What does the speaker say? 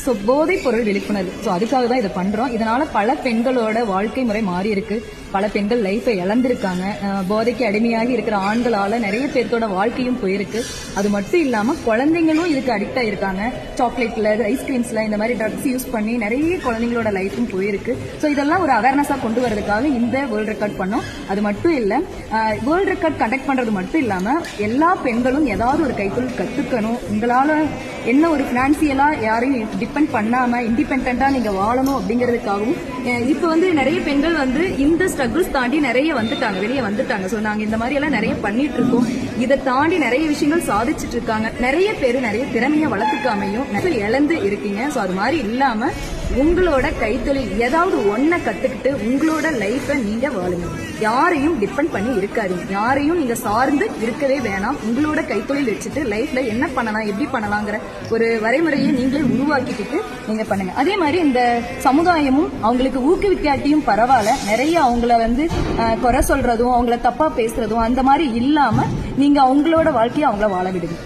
So போதைப் பொருள் விழிப்புணர்வு. ஸோ அதுக்காக தான் இதை பண்றோம். இதனால பல பெண்களோட வாழ்க்கை முறை மாறி இருக்கு. பல பெண்கள் லைஃபை இழந்திருக்காங்க. போதைக்கு அடிமையாகி இருக்கிற ஆண்களால நிறைய பேர்த்தோட வாழ்க்கையும் போயிருக்கு. அது மட்டும் இல்லாம குழந்தைங்களும் இதுக்கு அடிக்ட் ஆயிருக்காங்க. சாக்லேட்ல, ஐஸ்கிரீம்ஸ்ல இந்த மாதிரி ட்ரக்ஸ் யூஸ் பண்ணி நிறைய குழந்தைங்களோட லைஃபும் போயிருக்கு. ஸோ இதெல்லாம் ஒரு அவேர்னஸா கொண்டு வரதுக்காக இந்த வேர்ல்ட் ரெக்கார்ட் பண்ணோம். அது மட்டும் இல்ல, வேர்ல்ட் ரெக்கார்ட் கண்டக்ட் பண்றது மட்டும் இல்லாம எல்லா பெண்களும் ஏதாவது ஒரு கைத்தொழில் கத்துக்கணும். உங்களால என்ன ஒரு பினான்சியலா யாரையும் டிபெண்ட் பண்ணாம இண்டிபெண்டா நீங்க வாழணும் அப்படிங்கிறதுக்காகவும் இப்ப நிறைய பெண்கள் இந்த ஸ்ட்ரகிள்ஸ் தாண்டி நிறைய வந்துட்டாங்க, வெளியே வந்துட்டாங்க. சோ நாங்க இந்த மாதிரி எல்லாம் நிறைய பண்ணிட்டு இருக்கோம். இதை தாண்டி நிறைய விஷயங்கள் சாதிச்சுட்டு இருக்காங்க. நிறைய பேர் நிறைய திறமைய வளர்த்துக்காமையும் இழந்து இருக்கீங்க. சோ அது மாதிரி இல்லாம உங்களோட கைத்தொழில் ஏதாவது ஒன்ன கத்துக்கிட்டு உங்களோட லைஃப நீங்க வாழுங்க. யாரையும் டிபெண்ட் பண்ணி இருக்காதீங்க. யாரையும் நீங்க சார்ந்து இருக்கவே வேணாம். உங்களோட கைத்தொழில் வச்சுட்டு லைஃப்ல என்ன பண்ணலாம், எப்படி பண்ணலாங்கிற ஒரு வரைமுறையை நீங்களே உருவாக்கிட்டு நீங்க பண்ணுங்க. அதே மாதிரி இந்த சமுதாயமும் அவங்களுக்கு ஊக்குவிக்காட்டியும் பரவாயில்ல, நிறைய அவங்கள குறை சொல்றதும் அவங்கள தப்பா பேசுறதும் அந்த மாதிரி இல்லாம நீங்க அவங்களோட வாழ்க்கையை அவங்கள வாழ விடுங்க.